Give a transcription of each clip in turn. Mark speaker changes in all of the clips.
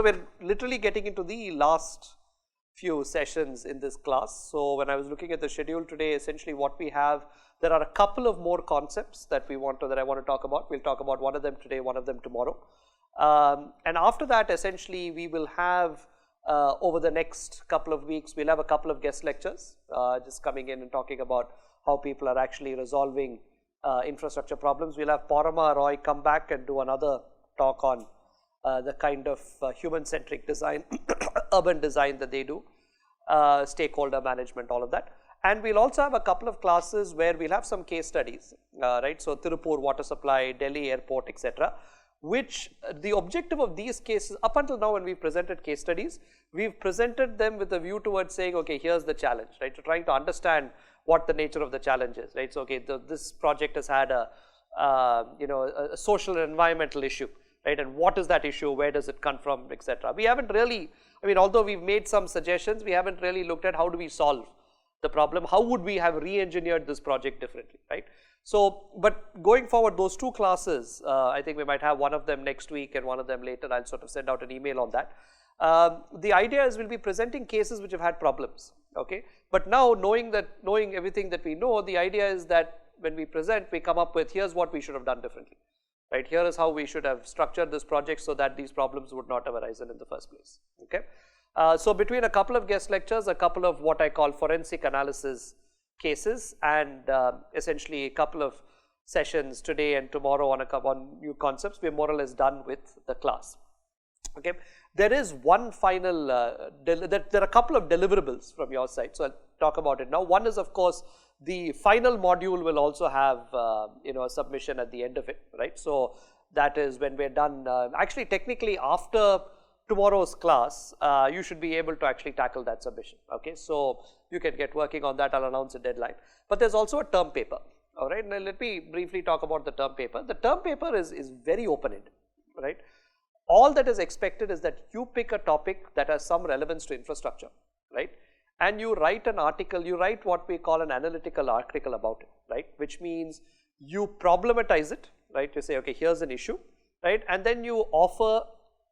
Speaker 1: So we're literally getting into the last few sessions in this class. So when I was looking at the schedule today, essentially what we have, there are a couple of more concepts that I want to talk about. We'll talk about one of them today, one of them tomorrow. And after that, essentially we will have over the next couple of weeks, we'll have a couple of guest lectures just coming in and talking about how people are actually resolving infrastructure problems. We'll have Parama Roy come back and do another talk on the kind of human-centric design, urban design that they do, stakeholder management, all of that. And we'll also have a couple of classes where we'll have some case studies, right? So Tirupur water supply, Delhi airport, etc. Which the objective of these cases, up until now when we've presented case studies, we've presented them with a view towards saying, okay, here's the challenge, right? So trying to understand what the nature of the challenge is, right? So okay, this project has had a social and environmental issue, right? And what is that issue? Where does it come from, etc. We haven't really, I mean, although we've made some suggestions, we haven't really looked at how do we solve the problem, how would we have re-engineered this project differently, right? So, but going forward, those two classes, I think we might have one of them next week and one of them later. I'll sort of send out an email on that. The idea is we'll be presenting cases which have had problems, okay? But now knowing everything that we know, the idea is that when we present, we come up with, here's what we should have done differently, right? Here is how we should have structured this project so that these problems would not have arisen in the first place, okay? So between a couple of guest lectures, a couple of what I call forensic analysis cases, and essentially a couple of sessions today and tomorrow on new concepts, we're more or less done with the class. Okay, there is one final, there are a couple of deliverables from your side, so I'll talk about it now. One is, of course, the final module will also have a submission at the end of it, right? So that is when we're done. Actually, technically, after tomorrow's class, you should be able to actually tackle that submission, okay? So you can get working on that. I'll announce a deadline. But there's also a term paper, all right? Now let me briefly talk about the term paper. The term paper is very open-ended, right? All that is expected is that you pick a topic that has some relevance to infrastructure, right? And you write an article, you write what we call an analytical article about it, right? Which means you problematize it, right? You say, okay, here's an issue, right? And then you offer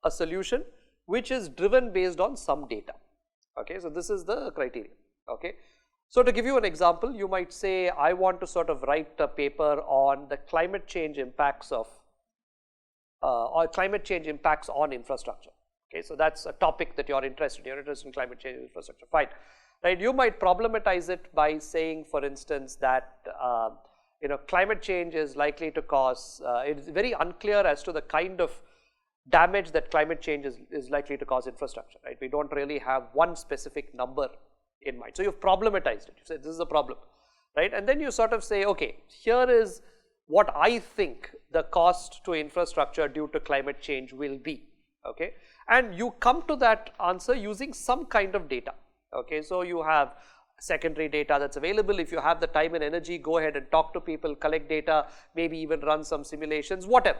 Speaker 1: a solution which is driven based on some data, okay? So this is the criteria, okay? So to give you an example, you might say, I want to sort of write a paper on the climate change impacts of or climate change impacts on infrastructure. Okay, so that's a topic that you're interested in. You're interested in climate change infrastructure, fine. Right? You might problematize it by saying, for instance, that climate change is likely to cause. It is very unclear as to the kind of damage that climate change is likely to cause infrastructure. Right? We don't really have one specific number in mind. So you've problematized it. You say this is a problem, right? And then you sort of say, okay, here is what I think the cost to infrastructure due to climate change will be, okay? And you come to that answer using some kind of data, okay? So you have secondary data that's available. If you have the time and energy, go ahead and talk to people, collect data, maybe even run some simulations, whatever,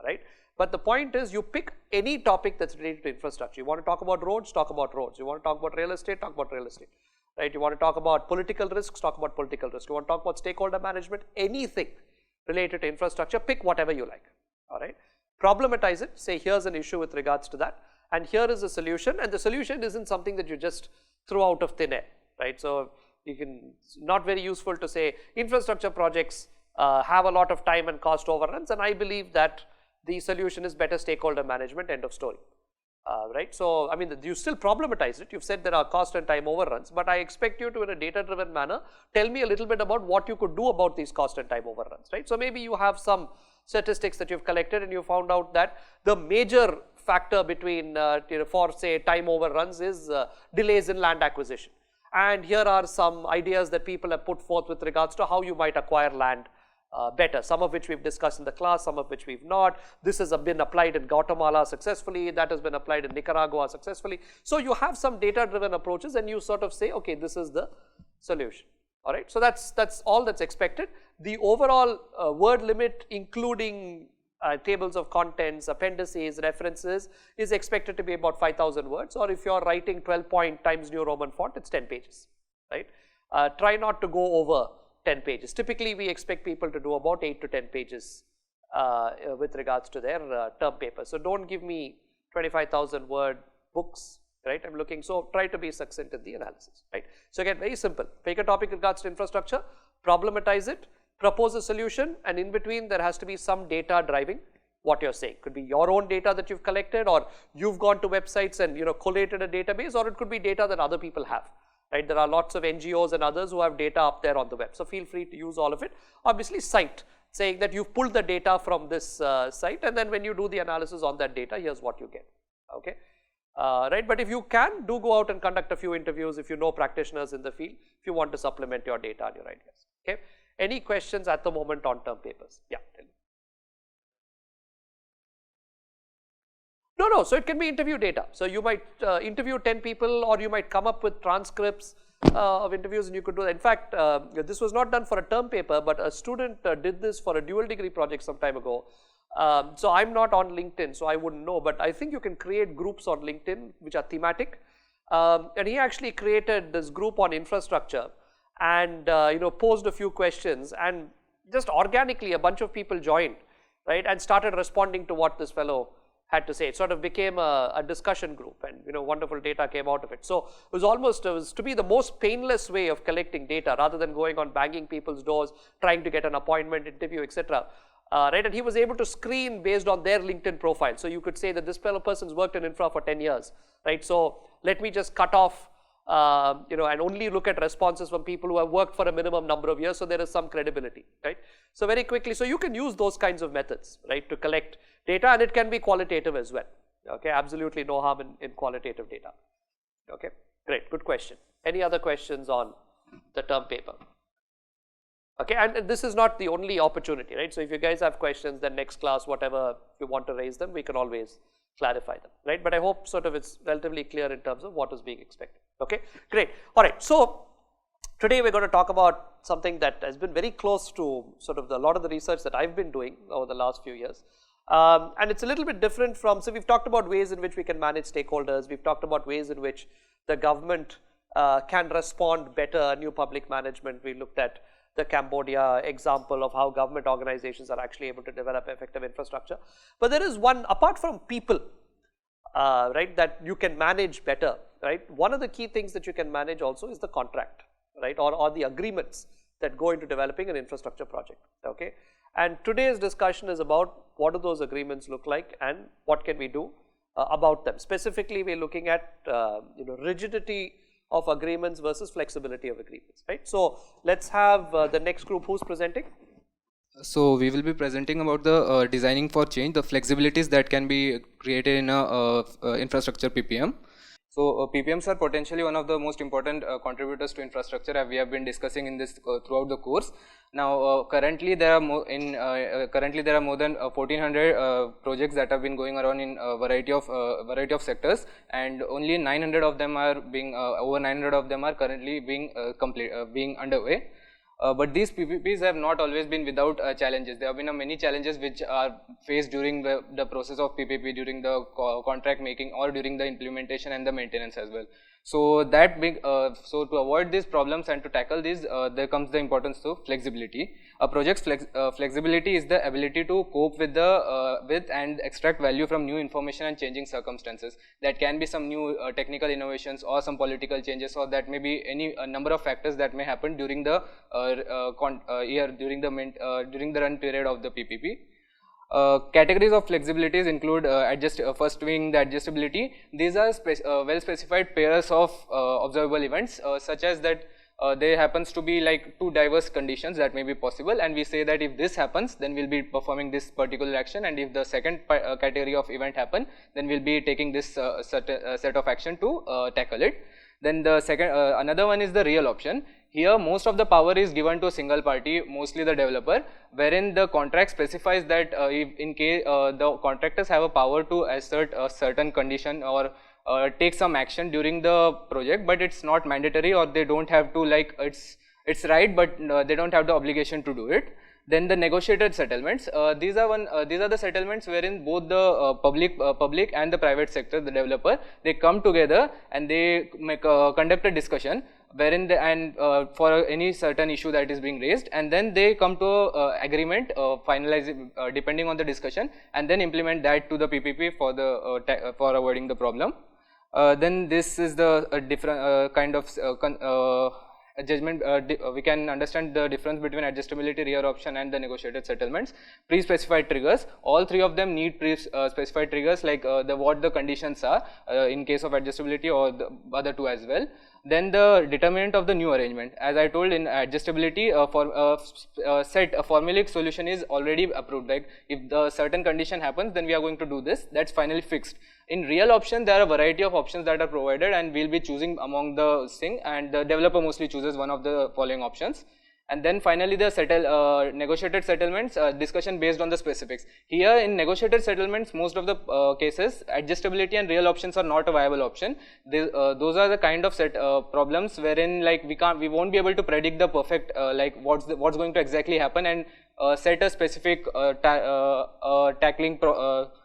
Speaker 1: right? But the point is you pick any topic that's related to infrastructure. You want to talk about roads, talk about roads. You want to talk about real estate, talk about real estate, right? You want to talk about political risks, talk about political risks. You want to talk about stakeholder management, anything related to infrastructure, pick whatever you like, all right? Problematize it, say here's an issue with regards to that, and here is a solution, and the solution isn't something that you just throw out of thin air, right? So it's not very useful to say infrastructure projects have a lot of time and cost overruns, and I believe that the solution is better stakeholder management, end of story. Right? So, I mean, you still problematize it. You've said there are cost and time overruns, but I expect you to, in a data-driven manner, tell me a little bit about what you could do about these cost and time overruns, right? So, maybe you have some statistics that you've collected and you found out that the major factor between, for say time overruns is delays in land acquisition. And here are some ideas that people have put forth with regards to how you might acquire land better, some of which we've discussed in the class, some of which we've not. This has been applied in Guatemala successfully, that has been applied in Nicaragua successfully. So you have some data-driven approaches and you sort of say, okay, this is the solution, all right. So that's all that's expected. The overall word limit, including tables of contents, appendices, references, is expected to be about 5,000 words, or if you're writing 12-point Times New Roman font, it's 10 pages, right. Try not to go over 10 pages. Typically, we expect people to do about 8 to 10 pages with regards to their term paper. So don't give me 25,000 word books, right? I'm looking, so try to be succinct in the analysis, right? So again, very simple. Take a topic in regards to infrastructure, problematize it, propose a solution, and in between there has to be some data driving what you're saying. Could be your own data that you've collected, or you've gone to websites and collated a database, or it could be data that other people have, right? There are lots of NGOs and others who have data up there on the web, so feel free to use all of it. Obviously cite, saying that you've pulled the data from this site, and then when you do the analysis on that data, here's what you get, okay? Right, but if you can, do go out and conduct a few interviews if you know practitioners in the field, if you want to supplement your data and your ideas, okay? Any questions at the moment on term papers? Yeah, tell me. No, so it can be interview data. So you might interview 10 people, or you might come up with transcripts of interviews, and you could do that. In fact, this was not done for a term paper, but a student did this for a dual degree project some time ago. So I'm not on LinkedIn, so I wouldn't know, but I think you can create groups on LinkedIn which are thematic. And he actually created this group on infrastructure, and posed a few questions, and just organically a bunch of people joined, right, and started responding to what this fellow had to say. It sort of became a discussion group, and wonderful data came out of it. So it was to be the most painless way of collecting data, rather than going on banging people's doors, trying to get an appointment, interview, etc. Right, and he was able to screen based on their LinkedIn profile. So you could say that this person's worked in infra for 10 years, right? So let me just cut off, and only look at responses from people who have worked for a minimum number of years, so there is some credibility, right? So very quickly, so you can use those kinds of methods, right, to collect data, and it can be qualitative as well, okay? Absolutely no harm in qualitative data, okay? Great, good question. Any other questions on the term paper? Okay, and this is not the only opportunity, right? So if you guys have questions, then next class, whatever you want to raise them, we can always clarify them, right? But I hope sort of it's relatively clear in terms of what is being expected, okay? Great, all right, so today we're going to talk about something that has been very close to sort of a lot of the research that I've been doing over the last few years. And it's a little bit different from, so we've talked about ways in which we can manage stakeholders, we've talked about ways in which the government can respond better, new public management. We looked at the Cambodia example of how government organizations are actually able to develop effective infrastructure. But there is one, apart from people, right, that you can manage better, right? One of the key things that you can manage also is the contract, right, or the agreements that go into developing an infrastructure project, okay? And today's discussion is about what do those agreements look like and what can we do about them. Specifically, we're looking at rigidity of agreements versus flexibility of agreements, right? So let's have the next group who's presenting.
Speaker 2: So we will be presenting about the designing for change, the flexibilities that can be created in a infrastructure PPM. So PPMs are potentially one of the most important contributors to infrastructure, as we have been discussing in this throughout the course. Now currently there are more than 1400 projects that have been going around in a variety of sectors, and only 900 of them are being over 900 of them are currently being underway. But these PPPs have not always been without challenges. There have been many challenges which are faced during the process of PPP, during the contract making, or during the implementation and the maintenance as well. So so to avoid these problems and to tackle these, there comes the importance of flexibility. A project's flexibility is the ability to cope with and extract value from new information and changing circumstances. That can be some new technical innovations, or some political changes, or that may be a number of factors that may happen during the during the run period of the PPP. Categories of flexibilities include first being the adjustability. These are well specified pairs of observable events, such as that there happens to be like two diverse conditions that may be possible, and we say that if this happens, then we'll be performing this particular action, and if the second category of event happen, then we'll be taking this set of action to tackle it. Then the second another one is the real option. Here most of the power is given to a single party, mostly the developer, wherein the contract specifies that if in case the contractors have a power to assert a certain condition or take some action during the project, but it's not mandatory, or they don't have to, like, it's right, but they don't have the obligation to do it. Then the negotiated settlements. These are the settlements wherein both the public and the private sector, the developer, they come together and they conduct a discussion wherein for any certain issue that is being raised, and then they come to agreement, finalize depending on the discussion, and then implement that to the PPP for the for avoiding the problem. Then this is the different kind of judgment. We can understand the difference between adjustability, rear option, and the negotiated settlements. Pre-specified triggers, all three of them need pre-specified triggers, like what the conditions are in case of adjustability, or the other two as well. Then the determinant of the new arrangement. As I told, in adjustability, set a formulaic solution is already approved. Like if the certain condition happens, then we are going to do this. That's finally fixed. In real option, there are a variety of options that are provided, and we'll be choosing among the thing, and the developer mostly chooses one of the following options. And then finally the negotiated settlements, discussion based on the specifics. Here in negotiated settlements, most of the cases, adjustability and real options are not a viable option. Those are the kind of problems wherein like we won't be able to predict the perfect like what's going to exactly happen, and set a specific tackling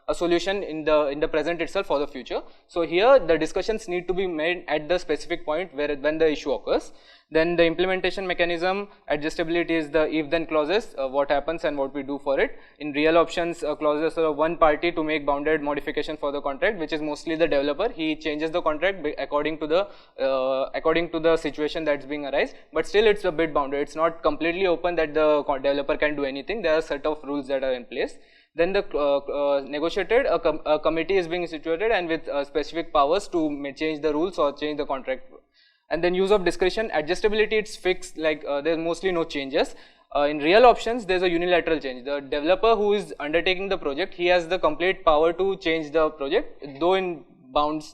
Speaker 2: a solution in the present itself for the future. So here the discussions need to be made at the specific point when the issue occurs. Then the implementation mechanism, adjustability is the if-then clauses, what happens and what we do for it. In real options, clauses are one party to make bounded modification for the contract, which is mostly the developer. He changes the contract according to the situation that's being arise, but still it's a bit bounded. It's not completely open that the developer can do anything. There are a set of rules that are in place. Then the negotiated, a committee is being instituted and with specific powers to change the rules or change the contract. And then use of discretion, adjustability, it's fixed, like there's mostly no changes. In real options, there's a unilateral change. The developer who is undertaking the project, he has the complete power to change the project, though in bounds.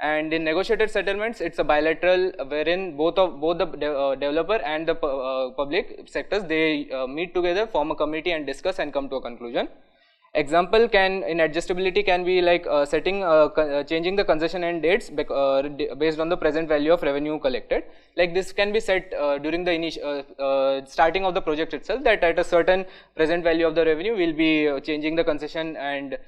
Speaker 2: And in negotiated settlements, it's a bilateral, wherein both the developer and the public sectors, they meet together, form a committee and discuss and come to a conclusion. Example in adjustability can be like changing the concession end dates based on the present value of revenue collected. Like this can be set during the starting of the project itself, that at a certain present value of the revenue we'll be changing the concession and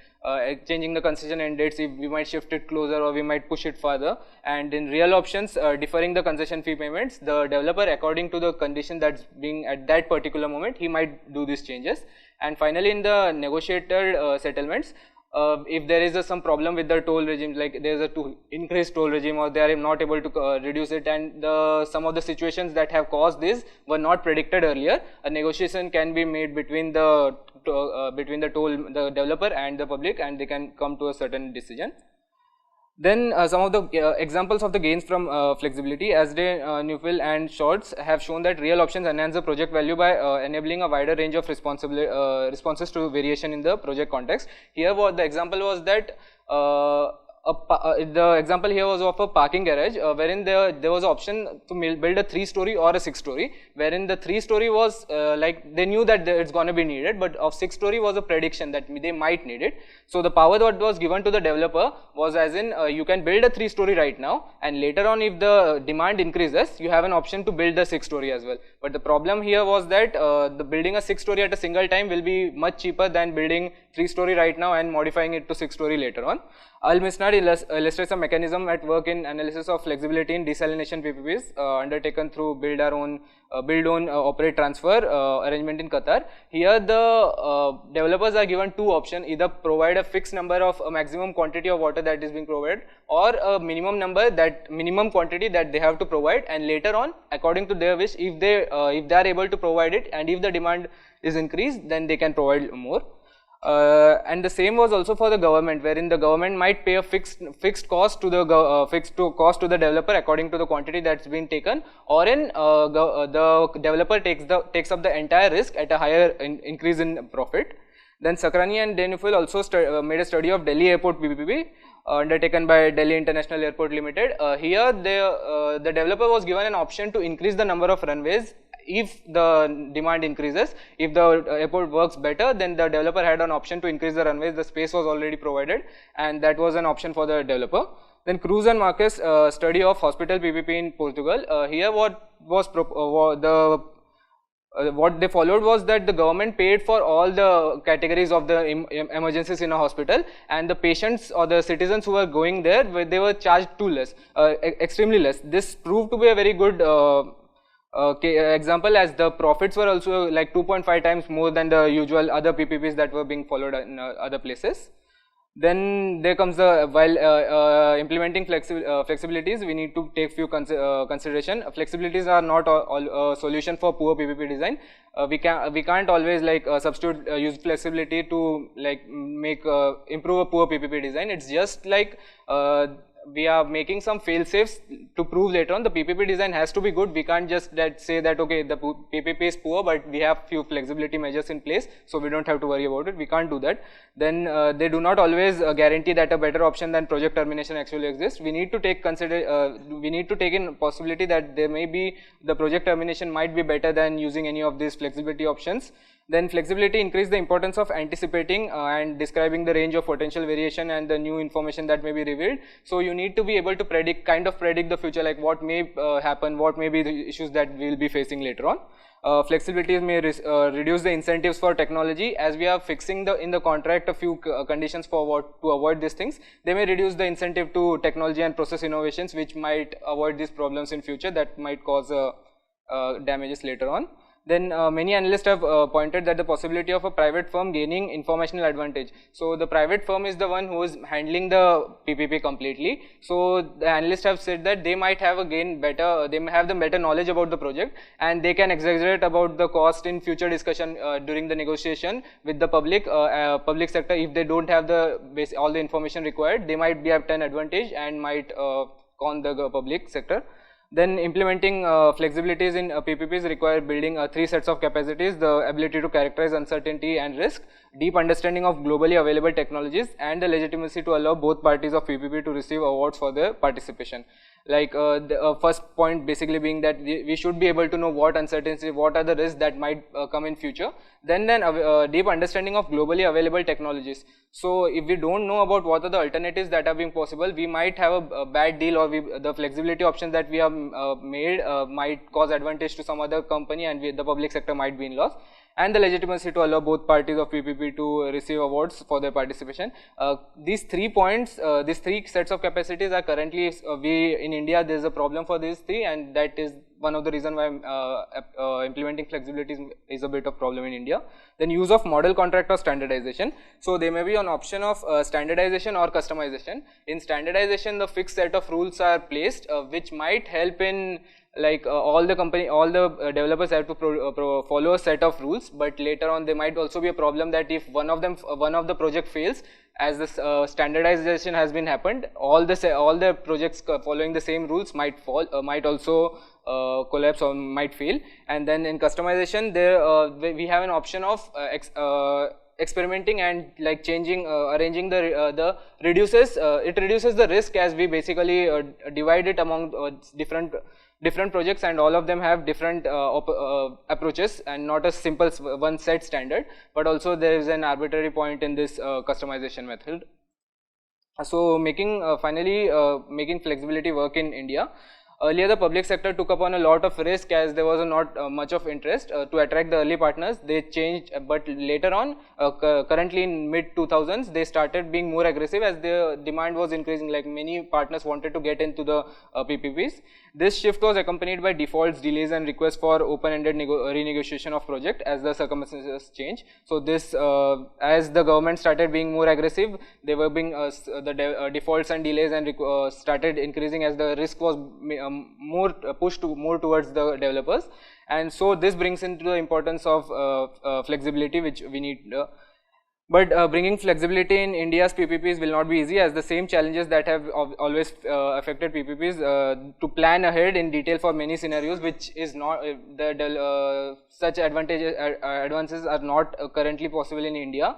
Speaker 2: changing the concession end dates. If we might shift it closer or we might push it further. And in real options, deferring the concession fee payments, the developer, according to the condition that's being at that particular moment, he might do these changes. And finally, in the negotiated settlements, if there is some problem with the toll regime, like there is a increased toll regime, or they are not able to reduce it, and some of the situations that have caused this were not predicted earlier, a negotiation can be made between the developer and the public, and they can come to a certain decision. Then some of the examples of the gains from flexibility, as NPTEL and Shorts have shown that real options enhance the project value by enabling a wider range of responses to variation in the project context. Here what the example was that the example here was of a parking garage, wherein there was an option to build a 3-story or a 6-story, wherein the 3-story was like they knew that it's going to be needed, but of 6-story was a prediction that they might need it. So the power that was given to the developer was as in you can build a 3-story right now, and later on if the demand increases, you have an option to build the 6-story as well. But the problem here was that the building a 6-story at a single time will be much cheaper than building 3-story right now and modifying it to 6-story later on. Al-Misnad illustrates a mechanism at work in analysis of flexibility in desalination PPPs undertaken through build own operate transfer arrangement in Qatar. Here the developers are given two options: either provide a fixed number of a maximum quantity of water that is being provided, or a minimum quantity that they have to provide, and later on according to their wish, if they are able to provide it and if the demand is increased, then they can provide more. And the same was also for the government, wherein the government might pay a fixed cost to the developer according to the quantity that's been taken, or the developer takes up the entire risk at a higher increase in profit. Then Sakrani and NPTEL also made a study of Delhi Airport PPP undertaken by Delhi International Airport Limited. Here the developer was given an option to increase the number of runways if the demand increases. If the airport works better, then the developer had an option to increase the runways. The space was already provided, and that was an option for the developer. Then Cruz and Marquez study of hospital PPP in Portugal. Here what was the what they followed was that the government paid for all the categories of the emergencies in a hospital, and the patients or the citizens who were going there, they were charged too less, extremely less. This proved to be a very good example, as the profits were also like 2.5 times more than the usual other PPPs that were being followed in other places. Then there comes the, while implementing flexibilities, we need to take few consideration. Flexibilities are not all solution for poor PPP design. We can't always like substitute use flexibility to like make improve a poor PPP design. It's just like we are making some fail safes to prove later on the PPP design has to be good. We can't just say that okay, the PPP is poor, but we have few flexibility measures in place, so we don't have to worry about it. We can't do that. Then they do not always guarantee that a better option than project termination actually exists. We need to take in possibility that there may be the project termination might be better than using any of these flexibility options. Then flexibility increase the importance of anticipating and describing the range of potential variation and the new information that may be revealed. So you need to be able to predict the future, like what may happen, what may be the issues that we will be facing later on. Flexibilities may reduce the incentives for technology, as we are fixing in the contract a few conditions for to avoid these things. They may reduce the incentive to technology and process innovations, which might avoid these problems in future that might cause damages later on. Then many analysts have pointed that the possibility of a private firm gaining informational advantage. So the private firm is the one who is handling the PPP completely. So the analysts have said that they might have they may have the better knowledge about the project, and they can exaggerate about the cost in future discussion during the negotiation with the public sector. If they don't have all the information required, they might be at an advantage and might con the public sector. Then implementing flexibilities in PPPs require building 3 sets of capacities: the ability to characterize uncertainty and risk, deep understanding of globally available technologies, and the legitimacy to allow both parties of PPP to receive awards for their participation. Like the first point basically being that we should be able to know what uncertainty, what are the risks that might come in future. Then deep understanding of globally available technologies. So if we don't know about what are the alternatives that are being possible, we might have a bad deal, or the flexibility options that we have made might cause advantage to some other company, and the public sector might be in loss. And the legitimacy to allow both parties of PPP to receive awards for their participation. These 3 points, these 3 sets of capacities are currently, in India there is a problem for these 3, and that is one of the reasons why implementing flexibility is a bit of problem in India. Then use of model contract or standardization. So there may be an option of standardization or customization. In standardization, the fixed set of rules are placed, which might help in like all the developers have to follow a set of rules, but later on there might also be a problem that if one of the project fails, as this standardization has been happened, all the projects following the same rules might also collapse or might fail. And then in customization, there we have an option of experimenting and like changing, arranging it reduces the risk, as we basically divide it among different projects, and all of them have different approaches, and not a simple one set standard, but also there is an arbitrary point in this customization method. So finally making flexibility work in India. Earlier, the public sector took upon a lot of risk, as there was not much of interest to attract the early partners. They changed, but later on, currently in mid 2000s, they started being more aggressive as the demand was increasing. Like many partners wanted to get into the PPPs. This shift was accompanied by defaults, delays, and requests for open-ended renegotiation of project as the circumstances change. So this, as the government started being more aggressive, they were being defaults and delays and started increasing as the risk was more pushed more towards the developers. And so this brings into the importance of flexibility, which we need. But bringing flexibility in India's PPPs will not be easy, as the same challenges that have always affected PPPs to plan ahead in detail for many scenarios, which is not such advances are not currently possible in India.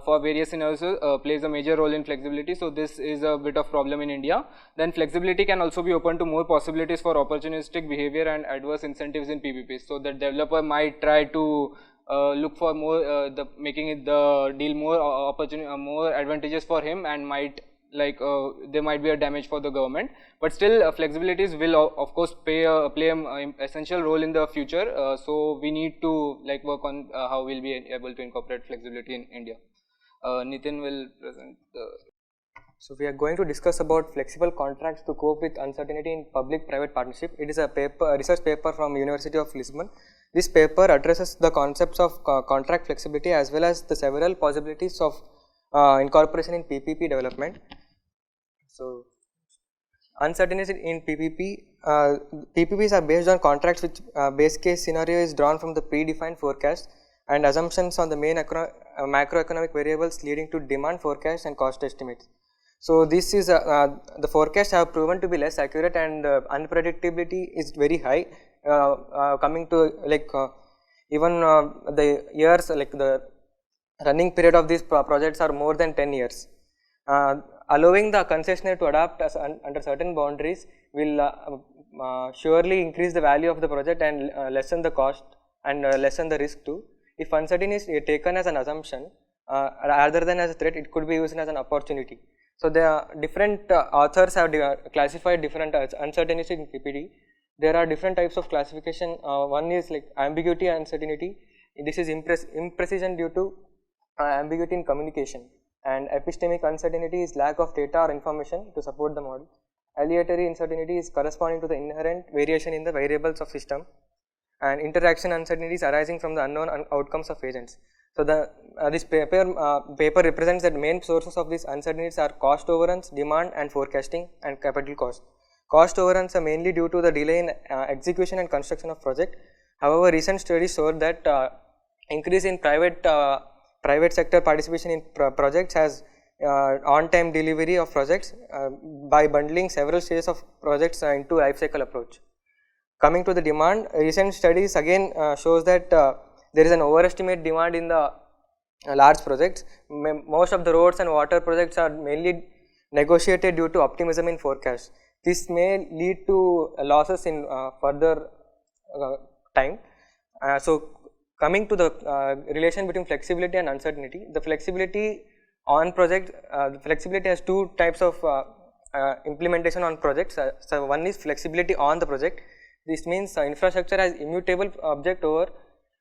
Speaker 2: For various scenarios plays a major role in flexibility. So this is a bit of problem in India. Then flexibility can also be open to more possibilities for opportunistic behavior and adverse incentives in PPPs. So the developer might try to look for more making it the deal more more advantageous for him, and might like there might be a damage for the government, but still flexibilities will of course play an essential role in the future. So we need to like work on how we'll be able to incorporate flexibility in India. Nitin will present the.
Speaker 3: So we are going to discuss about flexible contracts to cope with uncertainty in public-private partnership. It is a research paper from University of Lisbon. This paper addresses the concepts of contract flexibility as well as the several possibilities of incorporation in PPP development. So uncertainty in PPP. PPPs are based on contracts which base case scenario is drawn from the predefined forecast and assumptions on the main macroeconomic variables leading to demand forecast and cost estimates. So this is the forecasts have proven to be less accurate and unpredictability is very high. Coming to like even the years, like the running period of these projects are more than 10 years. Allowing the concessionaire to adapt under certain boundaries will surely increase the value of the project and lessen the cost and lessen the risk too. If uncertainty is taken as an assumption rather than as a threat, it could be used as an opportunity. So the different authors have classified different uncertainties in PPT. There are different types of classification. One is like ambiguity uncertainty. This is imprecision due to ambiguity in communication, and epistemic uncertainty is lack of data or information to support the model. Aleatory uncertainty is corresponding to the inherent variation in the variables of system, and interaction uncertainties arising from the unknown outcomes of agents. So this paper represents that main sources of these uncertainties are cost overruns, demand and forecasting, and capital cost. Cost overruns are mainly due to the delay in execution and construction of project. However, recent studies showed that increase in private sector participation in projects has on-time delivery of projects by bundling several stages of projects into life cycle approach. Coming to the demand, recent studies again shows that there is an overestimate demand in the large projects. Most of the roads and water projects are mainly negotiated due to optimism in forecast. This may lead to losses in further time. So coming to the relation between flexibility and uncertainty, the flexibility on project, flexibility has two types of implementation on projects. So one is flexibility on the project. This means infrastructure has immutable object over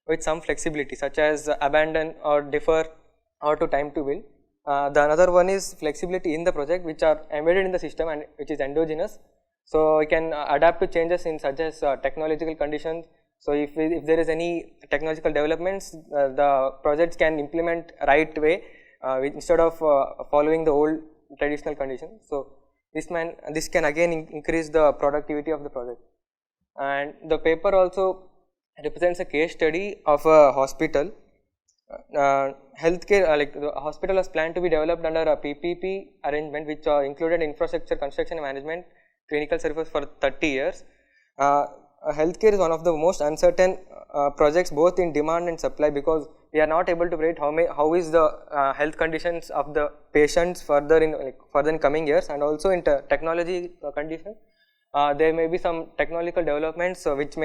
Speaker 3: with some flexibility such as abandon or defer or to time to build. The another one is flexibility in the project which are embedded in the system and which is endogenous. So we can adapt to changes in such as technological conditions. So if there is any technological developments, the projects can implement right way instead of following the old traditional conditions. So this can again increase the productivity of the project. And the paper also represents a case study of a hospital. Healthcare, like the hospital was planned to be developed under a PPP arrangement which included infrastructure, construction and management, clinical service for 30 years. Healthcare is one of the most uncertain projects both in demand and supply, because we are not able to predict how is the health conditions of the patients further in coming years, and also in technology condition. There may be some technological developments which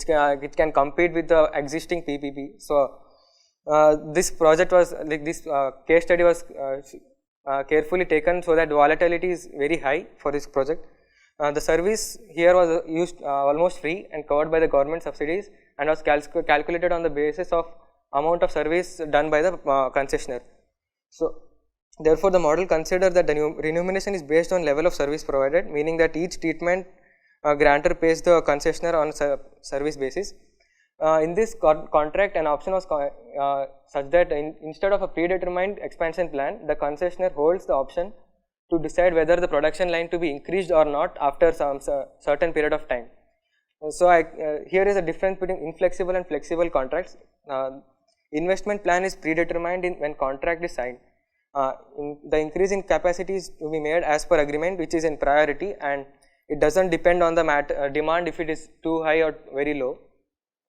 Speaker 3: can compete with the existing PPP. So this project was like this case study was carefully taken so that volatility is very high for this project. The service here was used almost free and covered by the government subsidies, and was calculated on the basis of amount of service done by the concessionaire. So therefore, the model considered that the remuneration is based on level of service provided, meaning that each treatment grantor pays the concessionaire on service basis. In this contract, an option was such that instead of a predetermined expansion plan, the concessionaire holds the option to decide whether the production line to be increased or not after some certain period of time. So here is a difference between inflexible and flexible contracts. Investment plan is predetermined when contract is signed. The increase in capacity is to be made as per agreement, which is in priority, and it doesn't depend on the demand if it is too high or very low.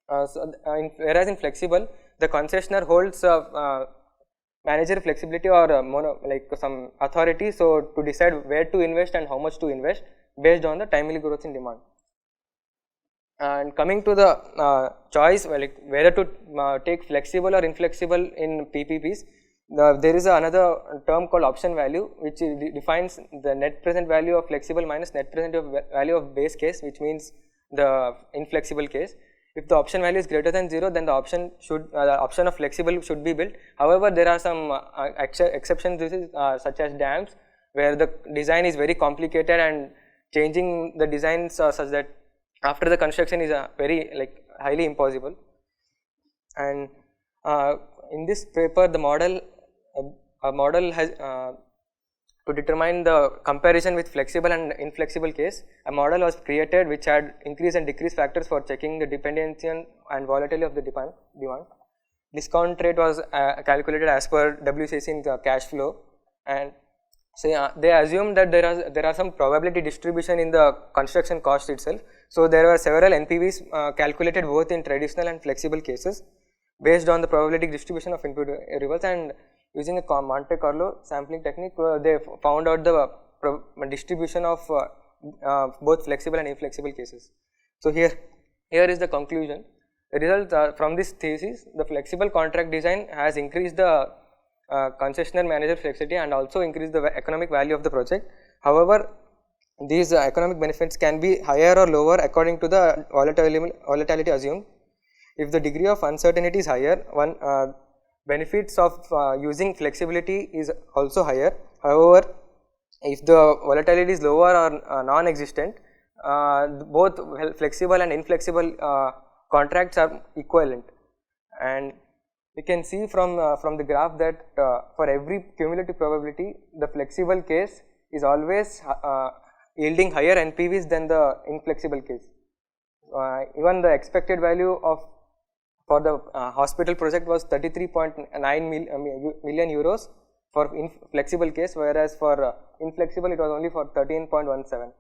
Speaker 3: Whereas in flexible, the concessionaire holds managerial flexibility or some authority, so to decide where to invest and how much to invest based on the timely growth in demand. And coming to the choice, whether to take flexible or inflexible in PPPs, there is another term called option value, which defines the net present value of flexible minus net present value of base case, which means the inflexible case. If the option value is greater than 0, then the option of flexible should be built. However, there are some exceptions. This is such as dams, where the design is very complicated and changing the designs such that after the construction is very highly impossible. And in this paper, the model has to determine the comparison with flexible and inflexible case. A model was created which had increase and decrease factors for checking the dependency and volatility of the demand. Discount rate was calculated as per WCC in the cash flow, and so they assumed that there are some probability distribution in the construction cost itself. So there were several NPVs calculated both in traditional and flexible cases based on the probability distribution of input variables, and using a Monte Carlo sampling technique, they found out the distribution of both flexible and inflexible cases. So here is the conclusion. The result from this thesis, the flexible contract design has increased the concessionaire manager flexibility and also increased the economic value of the project. However, these economic benefits can be higher or lower according to the volatility assumed. If the degree of uncertainty is higher, benefits of using flexibility is also higher. However, if the volatility is lower or non-existent, both flexible and inflexible contracts are equivalent. And we can see from the graph that for every cumulative probability, the flexible case is always yielding higher NPVs than the inflexible case. Even the expected value for the hospital project was 33.9 million euros for flexible case, whereas for inflexible it was only for 13.17.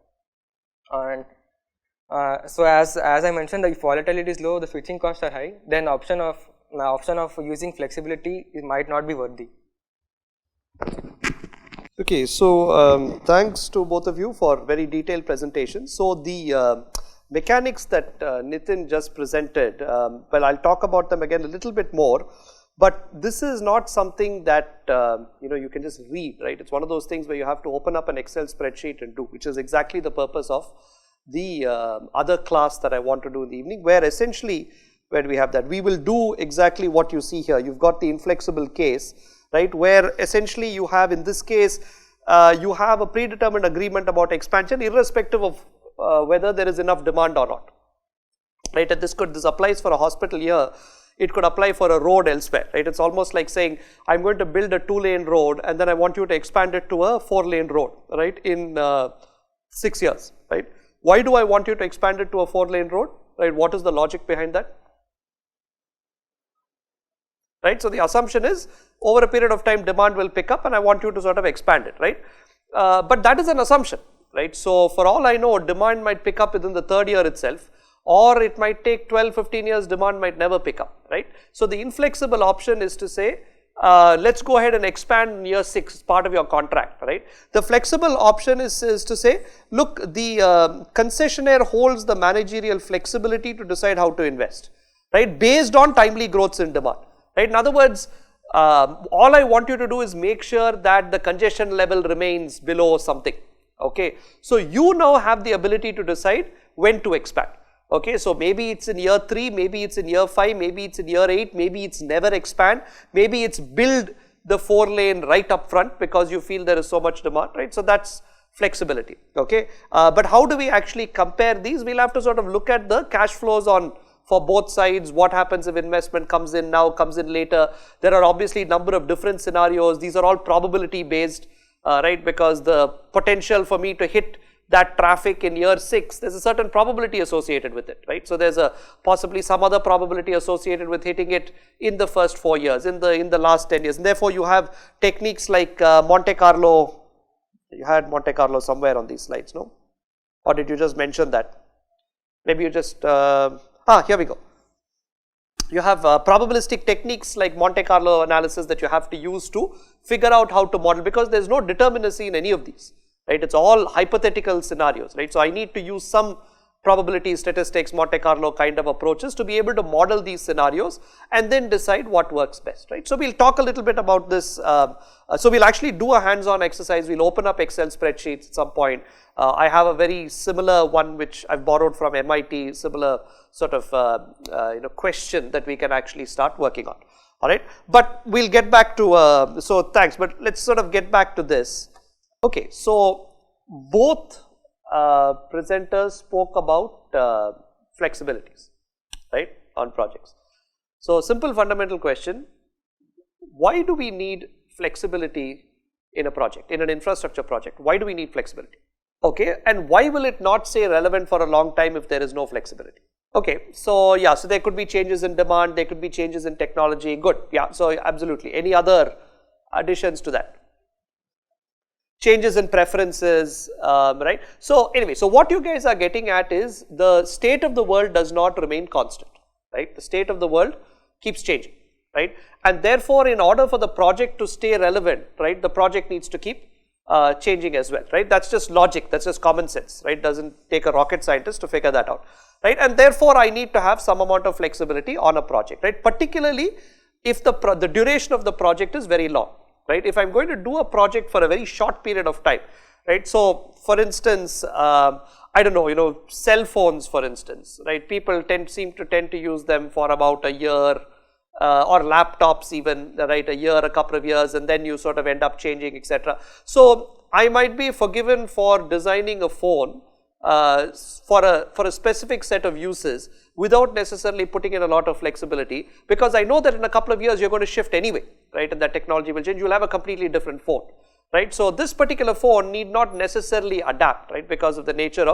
Speaker 3: And so as I mentioned, if volatility is low, the switching costs are high, then the option of using flexibility might not be worthy.
Speaker 1: Okay, so thanks to both of you for very detailed presentations. So the mechanics that Nitin just presented, well, I'll talk about them again a little bit more, but this is not something that you can just read, right? It's one of those things where you have to open up an Excel spreadsheet and do, which is exactly the purpose of the other class that I want to do in the evening, where essentially where we have that, we will do exactly what you see here. You've got the inflexible case, right, where essentially you have, in this case, you have a predetermined agreement about expansion irrespective of whether there is enough demand or not, right? And this applies for a hospital here, it could apply for a road elsewhere, right? It's almost like saying, I'm going to build a 2-lane road and then I want you to expand it to a 4-lane road, right, in 6 years, right? Why do I want you to expand it to a 4-lane road, right? What is the logic behind that? Right, so the assumption is over a period of time demand will pick up and I want you to sort of expand it, right? But that is an assumption, right? So for all I know, demand might pick up within the 3rd year itself, or it might take 12-15 years, demand might never pick up, right? So the inflexible option is to say, let's go ahead and expand in year 6, part of your contract, right? The flexible option is to say, look, the concessionaire holds the managerial flexibility to decide how to invest, right, based on timely growths in demand. Right? In other words, all I want you to do is make sure that the congestion level remains below something, okay. So you now have the ability to decide when to expand, okay. So maybe it's in year 3, maybe it's in year 5, maybe it's in year 8, maybe it's never expand, maybe it's build the 4-lane right up front because you feel there is so much demand, right. So that's flexibility, okay. But how do we actually compare these? We'll have to sort of look at the cash flows for both sides. What happens if investment comes in now, comes in later? There are obviously a number of different scenarios. These are all probability based, right, because the potential for me to hit that traffic in year 6, there's a certain probability associated with it, right? So there's possibly some other probability associated with hitting it in the first 4 years, in the last 10 years. And therefore you have techniques like Monte Carlo. You had Monte Carlo somewhere on these slides, no? Or did you just mention that? Maybe you just here we go. You have probabilistic techniques like Monte Carlo analysis that you have to use to figure out how to model, because there is no determinacy in any of these, right? It's all hypothetical scenarios, right? So I need to use some probability statistics, Monte Carlo kind of approaches to be able to model these scenarios and then decide what works best, right. So, we will talk a little bit about this. So, we will actually do a hands-on exercise. We will open up Excel spreadsheets at some point. I have a very similar one which I have borrowed from MIT, similar sort of question that we can actually start working on, alright. But we will get back to, so thanks, but let us sort of get back to this. Okay, so both presenters spoke about flexibilities, right, on projects. So, simple fundamental question, why do we need flexibility in a project, in an infrastructure project? Why do we need flexibility? Okay, and why will it not stay relevant for a long time if there is no flexibility? Okay, so yeah, so there could be changes in demand, there could be changes in technology, good, yeah, so absolutely. Any other additions to that? Changes in preferences, right. So, anyway, so what you guys are getting at is the state of the world does not remain constant, right. The state of the world keeps changing, right, and therefore, in order for the project to stay relevant, right, the project needs to keep changing as well, right. That is just logic, that is just common sense, right, does not take a rocket scientist to figure that out, right, and therefore, I need to have some amount of flexibility on a project, right, particularly if the duration of the project is very long. Right, if I am going to do a project for a very short period of time, right. So, for instance, I don't know, cell phones for instance, right, people seem to tend to use them for about a year or laptops even, right, a year, a couple of years, and then you sort of end up changing, etc. So, I might be forgiven for designing a phone for a specific set of uses without necessarily putting in a lot of flexibility, because I know that in a couple of years you are going to shift anyway, right, and that technology will change, you will have a completely different phone, right. So, this particular phone need not necessarily adapt, right, because of the nature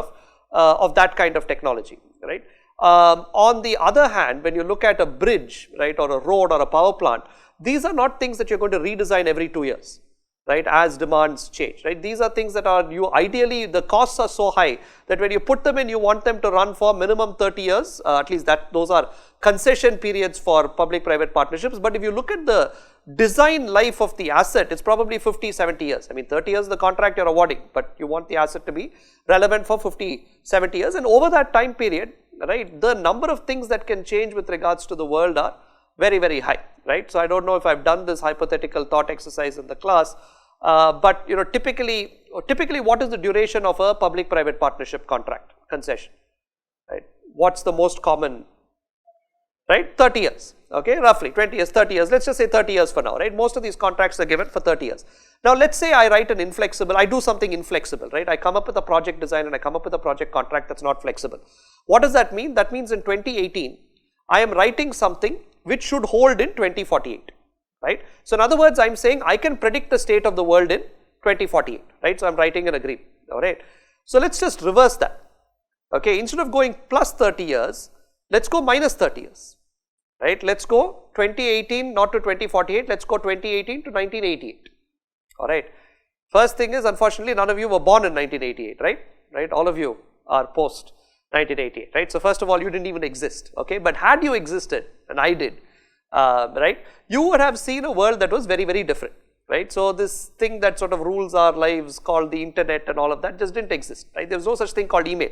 Speaker 1: of that kind of technology, right. On the other hand, when you look at a bridge, right, or a road or a power plant, these are not things that you are going to redesign every 2 years, right, as demands change, right. These are things that are ideally the costs are so high that when you put them in, you want them to run for minimum 30 years, at least those are concession periods for public-private partnerships. But if you look at the design life of the asset, it's probably 50, 70 years. I mean, 30 years the contract you're awarding, but you want the asset to be relevant for 50, 70 years, and over that time period, right, the number of things that can change with regards to the world are very, very high, right. So, I don't know if I've done this hypothetical thought exercise in the class, but typically what is the duration of a public-private partnership contract concession, right? What's the most common, right? 30 years, okay, roughly 20 years, 30 years, let's just say 30 years for now, right? Most of these contracts are given for 30 years. Now, let's say I write an inflexible, I do something inflexible, right? I come up with a project design and I come up with a project contract that's not flexible. What does that mean? That means in 2018, I am writing something which should hold in 2048. Right. So, in other words, I am saying I can predict the state of the world in 2048, right. So, I am writing an agreement, alright. So, let us just reverse that, okay. Instead of going plus 30 years, let us go minus 30 years, right. Let us go 2018 not to 2048, let us go 2018 to 1988, alright. First thing is, unfortunately, none of you were born in 1988, right, all of you are post 1988, right. So, first of all, you didn't even exist, okay, but had you existed, and I did, right, you would have seen a world that was very, very different, right. So, this thing that sort of rules our lives called the internet and all of that just didn't exist, right. There was no such thing called email,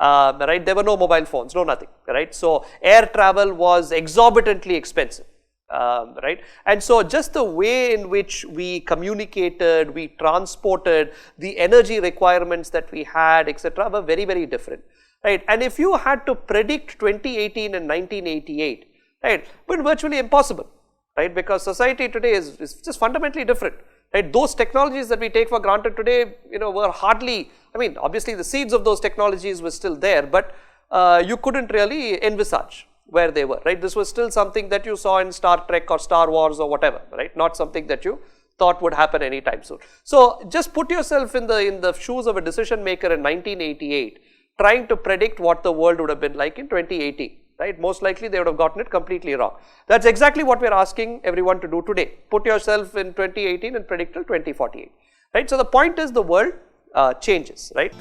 Speaker 1: right. There were no mobile phones, no nothing, right. So, air travel was exorbitantly expensive, right. And so, just the way in which we communicated, we transported, the energy requirements that we had, etc., were very, very different, right. And if you had to predict 2018 and 1988, right, but virtually impossible, right, because society today is just fundamentally different, right. Those technologies that we take for granted today, were hardly, I mean, obviously the seeds of those technologies were still there, but you couldn't really envisage where they were, right. This was still something that you saw in Star Trek or Star Wars or whatever, right, not something that you thought would happen anytime soon. So, just put yourself in the shoes of a decision maker in 1988, trying to predict what the world would have been like in 2018. Right, most likely they would have gotten it completely wrong. That's exactly what we are asking everyone to do today. Put yourself in 2018 and predict till 2048, right. So, the point is the world changes, right.